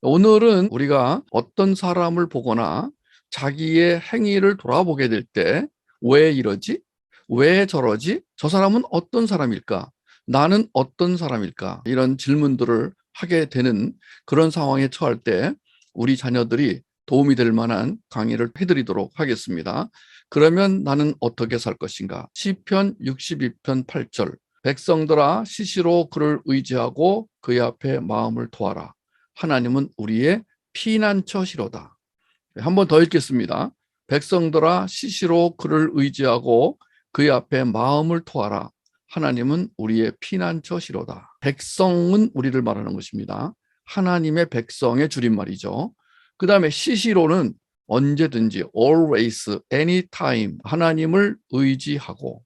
오늘은 우리가 어떤 사람을 보거나 자기의 행위를 돌아보게 될 때 왜 이러지? 왜 저러지? 저 사람은 어떤 사람일까? 나는 어떤 사람일까? 이런 질문들을 하게 되는 그런 상황에 처할 때 우리 자녀들이 도움이 될 만한 강의를 해드리도록 하겠습니다. 그러면 나는 어떻게 살 것인가? 시편 62편 8절 백성들아 시시로 그를 의지하고 그의 앞에 마음을 토하라. 하나님은 우리의 피난처시로다. 한 번 더 읽겠습니다. 백성들아 시시로 그를 의지하고 그의 앞에 마음을 토하라. 하나님은 우리의 피난처시로다. 백성은 우리를 말하는 것입니다. 하나님의 백성의 줄임말이죠. 그 다음에 시시로는 언제든지, always, anytime 하나님을 의지하고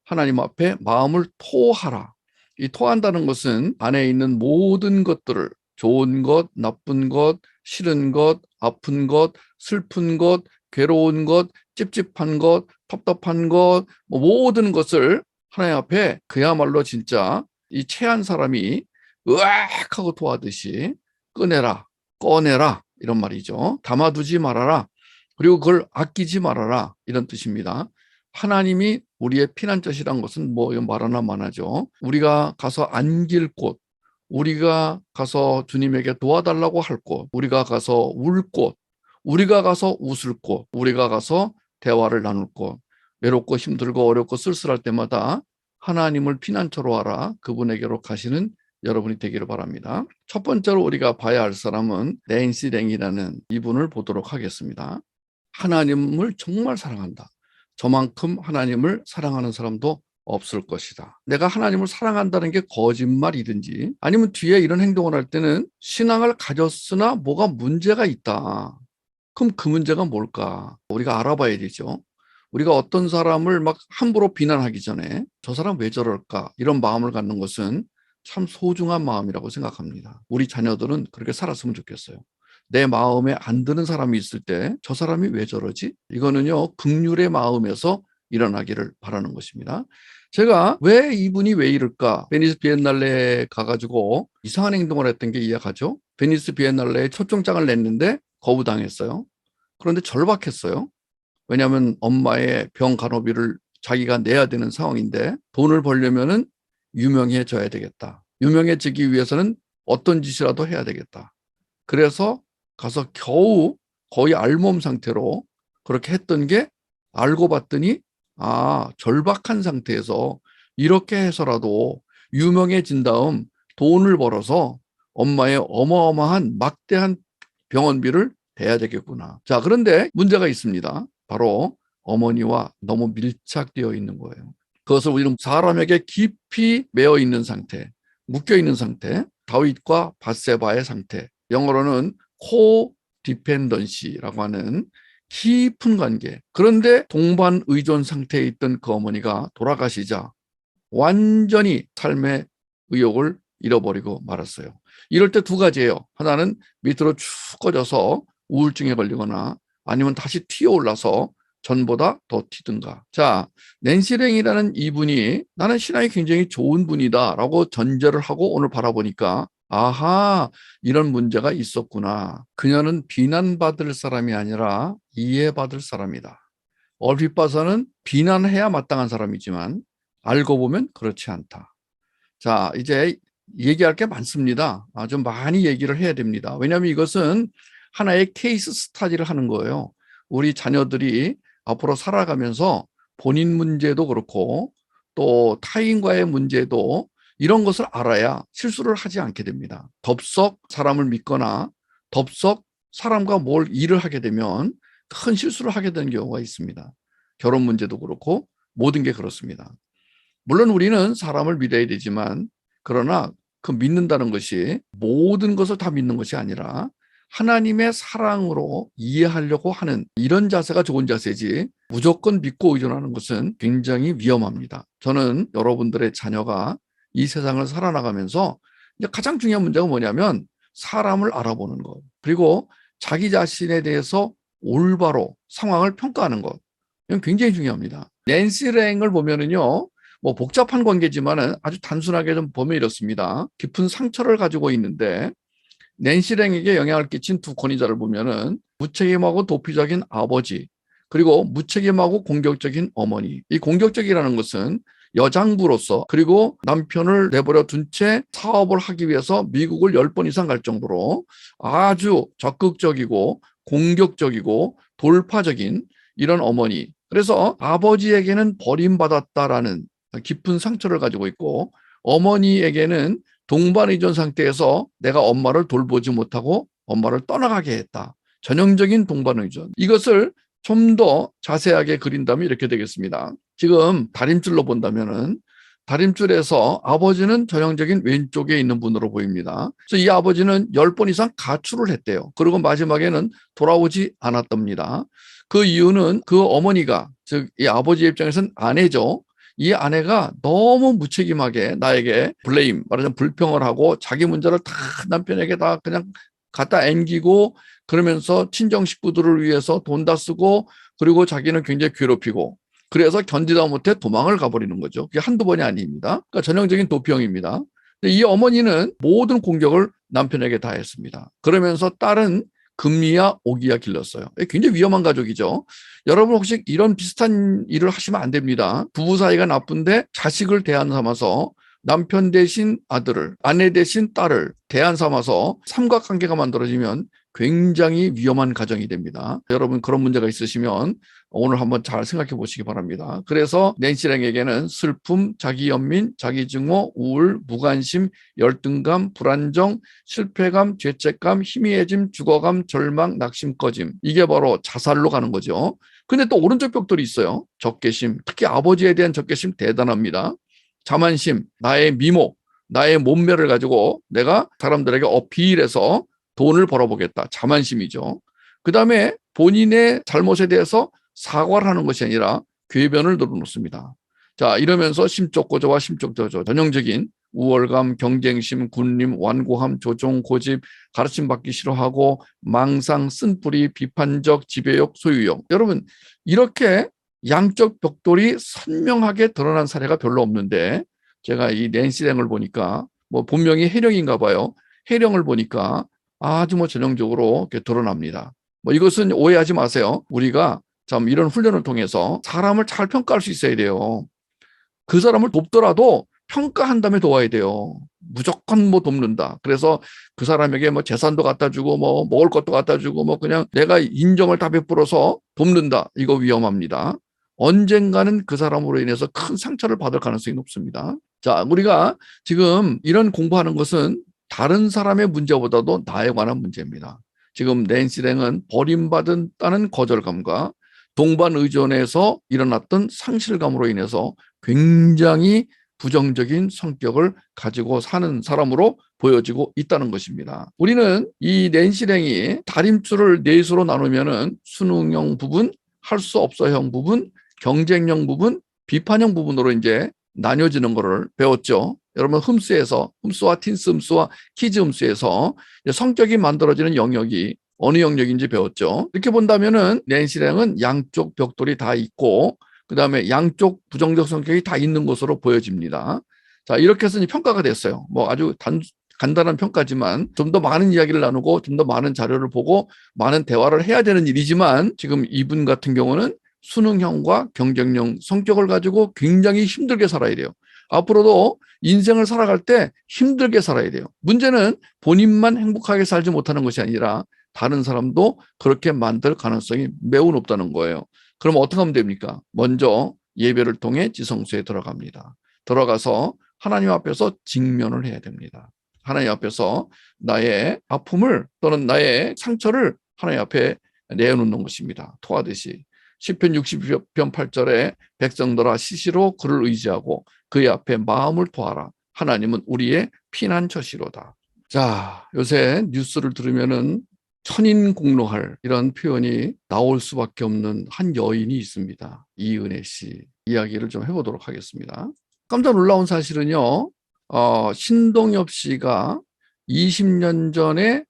하나님 앞에 마음을 토하라. 이 토한다는 것은 안에 있는 모든 것들을 좋은 것, 나쁜 것, 싫은 것, 아픈 것, 슬픈 것, 괴로운 것, 찝찝한 것, 답답한 것, 모든 것을 하나님 앞에 그야말로 진짜 이 체한 사람이 으악 하고 토하듯이 꺼내라, 꺼내라 이런 말이죠. 담아두지 말아라. 그리고 그걸 아끼지 말아라 이런 뜻입니다. 하나님이 우리의 피난처시란 것은 뭐 말하나 마나죠. 우리가 가서 안길 곳, 우리가 가서 주님에게 도와달라고 할 곳, 우리가 가서 울 곳, 우리가 가서 웃을 곳, 우리가 가서 대화를 나눌 곳, 외롭고 힘들고 어렵고 쓸쓸할 때마다 하나님을 피난처로 하라 그분에게로 가시는 여러분이 되기를 바랍니다. 첫 번째로 우리가 봐야 할 사람은 낸시 랭이라는 이분을 보도록 하겠습니다. 하나님을 정말 사랑한다. 저만큼 하나님을 사랑하는 사람도 없을 것이다. 내가 하나님을 사랑한다는 게 거짓말이든지 아니면 뒤에 이런 행동을 할 때는 신앙을 가졌으나 뭐가 문제가 있다. 그럼 그 문제가 뭘까? 우리가 알아봐야 되죠. 우리가 어떤 사람을 막 함부로 비난하기 전에 저 사람 왜 저럴까? 이런 마음을 갖는 것은 참 소중한 마음이라고 생각합니다. 우리 자녀들은 그렇게 살았으면 좋겠어요. 내 마음에 안 드는 사람이 있을 때 저 사람이 왜 저러지? 이거는요, 긍휼의 마음에서 일어나기를 바라는 것입니다. 제가 왜 이분이 왜 이럴까? 베니스 비엔날레에 가가지고 이상한 행동을 했던 게 이해가죠? 베니스 비엔날레에 초청장을 냈는데 거부당했어요. 그런데 절박했어요. 왜냐하면 엄마의 병 간호비를 자기가 내야 되는 상황인데 돈을 벌려면은 유명해져야 되겠다. 유명해지기 위해서는 어떤 짓이라도 해야 되겠다. 그래서 가서 겨우 거의 알몸 상태로 그렇게 했던 게 알고 봤더니 절박한 상태에서 이렇게 해서라도 유명해진 다음 돈을 벌어서 엄마의 어마어마한 막대한 병원비를 대야 되겠구나. 자, 그런데 문제가 있습니다. 바로 어머니와 너무 밀착되어 있는 거예요. 그것을 우리는 사람에게 깊이 매어 있는 상태, 묶여 있는 상태, 다윗과 밧세바의 상태. 영어로는 코디펜던시라고 하는 깊은 관계. 그런데 동반 의존 상태에 있던 그 어머니가 돌아가시자 완전히 삶의 의욕을 잃어버리고 말았어요. 이럴 때 두 가지예요. 하나는 밑으로 쭉 꺼져서 우울증에 걸리거나 아니면 다시 튀어올라서 전보다 더 튀든가. 자, 낸시랭이라는 이분이 나는 신앙이 굉장히 좋은 분이다라고 전제를 하고 오늘 바라보니까 아하, 이런 문제가 있었구나. 그녀는 비난받을 사람이 아니라 이해받을 사람이다. 얼핏 봐서는 비난해야 마땅한 사람이지만 알고 보면 그렇지 않다. 자, 이제 얘기할 게 많습니다. 좀 많이 얘기를 해야 됩니다. 왜냐하면 이것은 하나의 케이스 스타디를 하는 거예요. 우리 자녀들이 앞으로 살아가면서 본인 문제도 그렇고 또 타인과의 문제도 이런 것을 알아야 실수를 하지 않게 됩니다. 덥석 사람을 믿거나 덥석 사람과 뭘 일을 하게 되면 큰 실수를 하게 되는 경우가 있습니다. 결혼 문제도 그렇고 모든 게 그렇습니다. 물론 우리는 사람을 믿어야 되지만 그러나 그 믿는다는 것이 모든 것을 다 믿는 것이 아니라 하나님의 사랑으로 이해하려고 하는 이런 자세가 좋은 자세지 무조건 믿고 의존하는 것은 굉장히 위험합니다. 저는 여러분들의 자녀가 이 세상을 살아나가면서 가장 중요한 문제가 뭐냐면 사람을 알아보는 것 그리고 자기 자신에 대해서 올바로 상황을 평가하는 것 이건 굉장히 중요합니다. 낸시 랭을 보면은요 뭐 복잡한 관계지만은 아주 단순하게 좀 보면 이렇습니다. 깊은 상처를 가지고 있는데 낸시 랭에게 영향을 끼친 두 권위자를 보면은 무책임하고 도피적인 아버지, 그리고 무책임하고 공격적인 어머니. 이 공격적이라는 것은 여장부로서, 그리고 남편을 내버려 둔 채 사업을 하기 위해서 미국을 10번 이상 갈 정도로 아주 적극적이고 공격적이고 돌파적인 이런 어머니. 그래서 아버지에게는 버림받았다라는 깊은 상처를 가지고 있고, 어머니에게는 동반의존 상태에서 내가 엄마를 돌보지 못하고 엄마를 떠나가게 했다. 전형적인 동반의존. 이것을 좀 더 자세하게 그린다면 이렇게 되겠습니다. 지금 다림줄로 본다면은 다림줄에서 아버지는 전형적인 왼쪽에 있는 분으로 보입니다. 그래서 이 아버지는 10번 이상 가출을 했대요. 그리고 마지막에는 돌아오지 않았답니다. 그 이유는 그 어머니가, 즉 이 아버지 입장에서는 아내죠. 이 아내가 너무 무책임하게 나에게 블레임, 말하자면 불평을 하고 자기 문제를 다 남편에게 다 그냥 갖다 앵기고, 그러면서 친정 식구들을 위해서 돈 다 쓰고, 그리고 자기는 굉장히 괴롭히고, 그래서 견디다 못해 도망을 가버리는 거죠. 그게 한두 번이 아닙니다. 그러니까 전형적인 도피형입니다. 근데 이 어머니는 모든 공격을 남편에게 다 했습니다. 그러면서 딸은 금리야 오기야 길렀어요. 굉장히 위험한 가족이죠. 여러분 혹시 이런 비슷한 일을 하시면 안 됩니다. 부부 사이가 나쁜데 자식을 대안 삼아서 남편 대신 아들을, 아내 대신 딸을 대안 삼아서 삼각관계가 만들어지면 굉장히 위험한 가정이 됩니다. 여러분 그런 문제가 있으시면 오늘 한번 잘 생각해 보시기 바랍니다. 그래서 낸시 랭에게는 슬픔, 자기연민, 자기증오, 우울, 무관심, 열등감, 불안정, 실패감, 죄책감, 희미해짐, 죽어감, 절망, 낙심, 꺼짐. 이게 바로 자살로 가는 거죠. 근데 또 오른쪽 벽돌이 있어요. 적개심, 특히 아버지에 대한 적개심 대단합니다. 자만심, 나의 미모, 나의 몸매를 가지고 내가 사람들에게 어필해서 돈을 벌어보겠다. 자만심이죠. 그 다음에 본인의 잘못에 대해서 사과를 하는 것이 아니라 궤변을 늘어놓습니다. 자, 이러면서 심적 고조와 심적 저조, 전형적인 우월감, 경쟁심, 군림, 완고함, 조종, 고집, 가르침 받기 싫어하고, 망상, 쓴뿌리, 비판적, 지배욕, 소유욕. 여러분 이렇게 양쪽 벽돌이 선명하게 드러난 사례가 별로 없는데, 제가 이 낸시 랭을 보니까 뭐 본명이 해령인가 봐요. 해령을 보니까 아주 뭐 전형적으로 이렇게 드러납니다. 뭐 이것은 오해하지 마세요. 우리가 참 이런 훈련을 통해서 사람을 잘 평가할 수 있어야 돼요. 그 사람을 돕더라도 평가한 다음에 도와야 돼요. 무조건 뭐 돕는다. 그래서 그 사람에게 뭐 재산도 갖다 주고 뭐 먹을 것도 갖다 주고 뭐 그냥 내가 인정을 다 베풀어서 돕는다. 이거 위험합니다. 언젠가는 그 사람으로 인해서 큰 상처를 받을 가능성이 높습니다. 자, 우리가 지금 이런 공부하는 것은 다른 사람의 문제보다도 나에 관한 문제입니다. 지금 낸시 랭은 버림받았다는 거절감과 동반 의존에서 일어났던 상실감으로 인해서 굉장히 부정적인 성격을 가지고 사는 사람으로 보여지고 있다는 것입니다. 우리는 이 낸시 랭이 다림줄을 넷으로 나누면은 수능형 부분, 할 수 없어형 부분, 경쟁형 부분, 비판형 부분으로 이제 나뉘어지는 것을 배웠죠. 여러분 흠수와 틴스 흠수와 키즈 흠수에서 성격이 만들어지는 영역이 어느 영역인지 배웠죠. 이렇게 본다면은 낸시 랭은 양쪽 벽돌이 다 있고, 그 다음에 양쪽 부정적 성격이 다 있는 것으로 보여집니다. 자, 이렇게 해서 평가가 됐어요. 뭐 아주 간단한 평가지만 좀 더 많은 이야기를 나누고 좀 더 많은 자료를 보고 많은 대화를 해야 되는 일이지만, 지금 이분 같은 경우는 수능형과 경쟁형 성격을 가지고 굉장히 힘들게 살아야 돼요. 앞으로도 인생을 살아갈 때 힘들게 살아야 돼요. 문제는 본인만 행복하게 살지 못하는 것이 아니라 다른 사람도 그렇게 만들 가능성이 매우 높다는 거예요. 그럼 어떻게 하면 됩니까? 먼저 예배를 통해 지성소에 들어갑니다. 들어가서 하나님 앞에서 직면을 해야 됩니다. 하나님 앞에서 나의 아픔을 또는 나의 상처를 하나님 앞에 내어놓는 것입니다. 토하듯이. 시편 60편 8절에 백성들아 시시로 그를 의지하고 그의 앞에 마음을 토하라. 하나님은 우리의 피난처시로다. 자, 요새 뉴스를 들으면은 천인공노할 이런 표현이 나올 수밖에 없는 한 여인이 있습니다. 이은혜 씨 이야기를 좀 해보도록 하겠습니다. 깜짝 놀라운 사실은요, 신동엽 씨가 20년 전에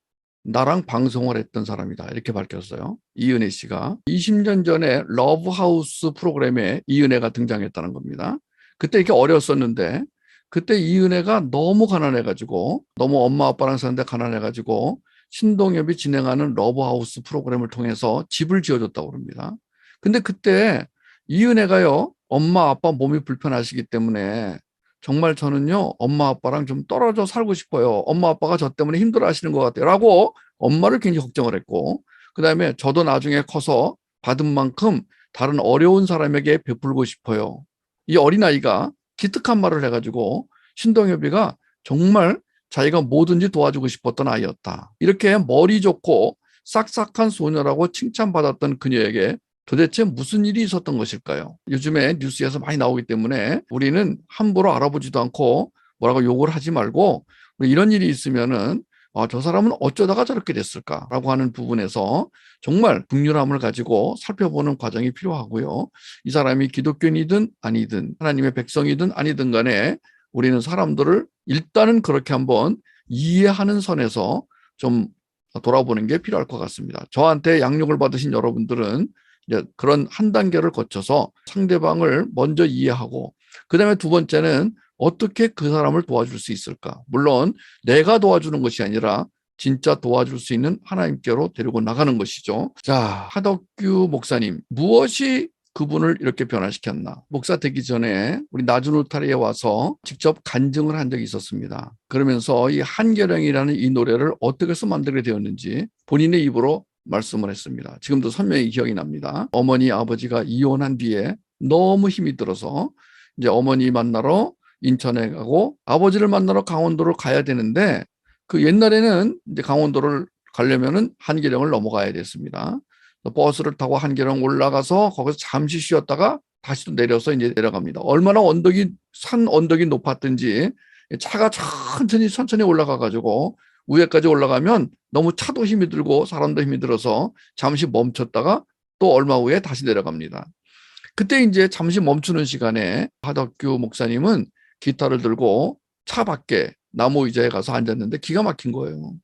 나랑 방송을 했던 사람이다. 이렇게 밝혔어요. 이은혜 씨가 20년 전에 러브하우스 프로그램에 이은혜가 등장했다는 겁니다. 그때 이렇게 어렸었는데 그때 이은혜가 너무 가난해가지고, 너무 엄마 아빠랑 사는데 가난해가지고 신동엽이 진행하는 러브하우스 프로그램을 통해서 집을 지어줬다고 합니다. 근데 그때 이은혜가요, 엄마 아빠 몸이 불편하시기 때문에 정말 저는요, 엄마 아빠랑 좀 떨어져 살고 싶어요. 엄마 아빠가 저 때문에 힘들어 하시는 것 같아요. 라고 엄마를 굉장히 걱정을 했고, 그 다음에 저도 나중에 커서 받은 만큼 다른 어려운 사람에게 베풀고 싶어요. 이 어린아이가 기특한 말을 해가지고 신동엽이가 정말 자기가 뭐든지 도와주고 싶었던 아이였다. 이렇게 머리 좋고 싹싹한 소녀라고 칭찬받았던 그녀에게 도대체 무슨 일이 있었던 것일까요? 요즘에 뉴스에서 많이 나오기 때문에 우리는 함부로 알아보지도 않고 뭐라고 욕을 하지 말고, 이런 일이 있으면은 저 사람은 어쩌다가 저렇게 됐을까라고 하는 부분에서 정말 긍휼함을 가지고 살펴보는 과정이 필요하고요. 이 사람이 기독교인이든 아니든 하나님의 백성이든 아니든 간에 우리는 사람들을 일단은 그렇게 한번 이해하는 선에서 좀 돌아보는 게 필요할 것 같습니다. 저한테 양육을 받으신 여러분들은 이제 그런 한 단계를 거쳐서 상대방을 먼저 이해하고, 그 다음에 두 번째는 어떻게 그 사람을 도와줄 수 있을까? 물론 내가 도와주는 것이 아니라 진짜 도와줄 수 있는 하나님께로 데리고 나가는 것이죠. 자, 하덕규 목사님, 무엇이 그분을 이렇게 변화시켰나? 목사 되기 전에 우리 나준 울타리에 와서 직접 간증을 한 적이 있었습니다. 그러면서 이 한계령이라는 이 노래를 어떻게 해서 만들게 되었는지 본인의 입으로 말씀을 했습니다. 지금도 선명히 기억이 납니다. 어머니, 아버지가 이혼한 뒤에 너무 힘이 들어서 이제 어머니 만나러 인천에 가고 아버지를 만나러 강원도를 가야 되는데, 그 옛날에는 이제 강원도를 가려면은 한계령을 넘어가야 됐습니다. 버스를 타고 한계령 올라가서 거기서 잠시 쉬었다가 다시 또 내려서 이제 내려갑니다. 얼마나 산 언덕이 높았든지 차가 천천히 올라가 가지고 위에까지 올라가면 너무 차도 힘이 들고 사람도 힘이 들어서 잠시 멈췄다가 또 얼마 후에 다시 내려갑니다. 그때 이제 잠시 멈추는 시간에 하덕규 목사님은 기타를 들고 차 밖에 나무 의자에 가서 앉았는데 기가 막힌 거예요.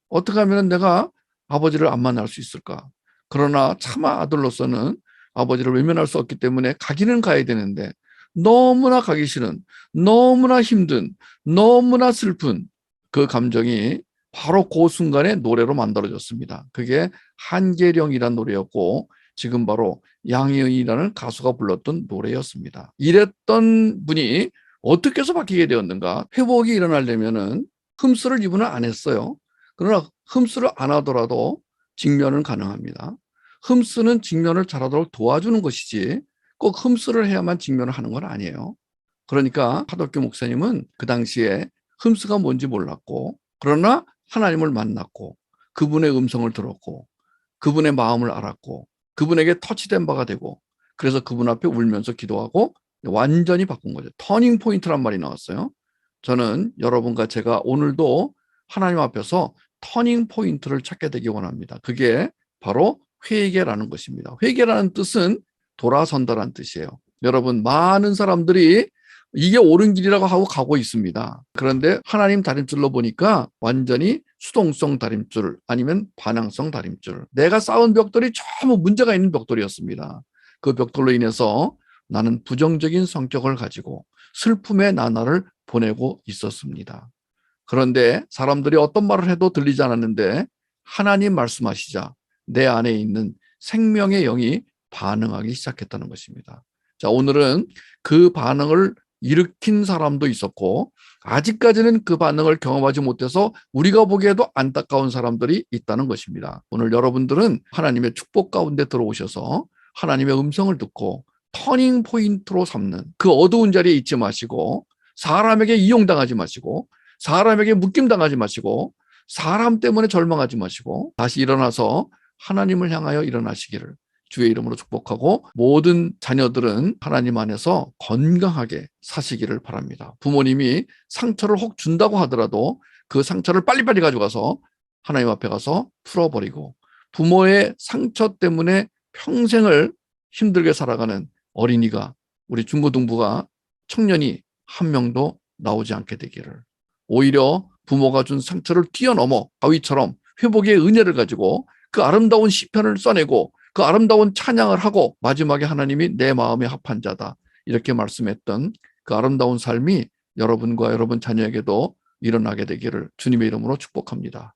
어떻게 하면 내가 아버지를 안 만날 수 있을까? 그러나 차마 아들로서는 아버지를 외면할 수 없기 때문에 가기는 가야 되는데 너무나 가기 싫은, 너무나 힘든, 너무나 슬픈 그 감정이 바로 그 순간에 노래로 만들어졌습니다. 그게 한계령이라는 노래였고, 지금 바로 양희은이라는 가수가 불렀던 노래였습니다. 이랬던 분이 어떻게 해서 바뀌게 되었는가? 회복이 일어나려면은 흠수를 이분은 안 했어요. 그러나 흠수를 안 하더라도 직면은 가능합니다. 흠수는 직면을 잘하도록 도와주는 것이지 꼭 흠수를 해야만 직면을 하는 건 아니에요. 그러니까 하덕규 목사님은 그 당시에 흠수가 뭔지 몰랐고, 그러나 하나님을 만났고 그분의 음성을 들었고 그분의 마음을 알았고 그분에게 터치된 바가 되고, 그래서 그분 앞에 울면서 기도하고 완전히 바꾼 거죠. 터닝 포인트란 말이 나왔어요. 저는 여러분과 제가 오늘도 하나님 앞에서 터닝 포인트를 찾게 되기 원합니다. 그게 바로 회개라는 것입니다. 회개라는 뜻은 돌아선다라는 뜻이에요. 여러분, 많은 사람들이 이게 옳은 길이라고 하고 가고 있습니다. 그런데 하나님 다림줄로 보니까 완전히 수동성 다림줄 아니면 반항성 다림줄, 내가 쌓은 벽돌이 전부 문제가 있는 벽돌이었습니다. 그 벽돌로 인해서 나는 부정적인 성격을 가지고 슬픔의 나날을 보내고 있었습니다. 그런데 사람들이 어떤 말을 해도 들리지 않았는데 하나님 말씀하시자 내 안에 있는 생명의 영이 반응하기 시작했다는 것입니다. 자, 오늘은 그 반응을 일으킨 사람도 있었고 아직까지는 그 반응을 경험하지 못해서 우리가 보기에도 안타까운 사람들이 있다는 것입니다. 오늘 여러분들은 하나님의 축복 가운데 들어오셔서 하나님의 음성을 듣고 터닝 포인트로 삼는 그 어두운 자리에 있지 마시고, 사람에게 이용당하지 마시고, 사람에게 묶임당하지 마시고, 사람 때문에 절망하지 마시고 다시 일어나서 하나님을 향하여 일어나시기를 주의 이름으로 축복하고, 모든 자녀들은 하나님 안에서 건강하게 사시기를 바랍니다. 부모님이 상처를 혹 준다고 하더라도 그 상처를 빨리빨리 가져가서 하나님 앞에 가서 풀어버리고, 부모의 상처 때문에 평생을 힘들게 살아가는 어린이가, 우리 중고등부가, 청년이 한 명도 나오지 않게 되기를, 오히려 부모가 준 상처를 뛰어넘어 다윗처럼 회복의 은혜를 가지고 그 아름다운 시편을 써내고 그 아름다운 찬양을 하고 마지막에 하나님이 내 마음에 합한 자다 이렇게 말씀했던 그 아름다운 삶이 여러분과 여러분 자녀에게도 일어나게 되기를 주님의 이름으로 축복합니다.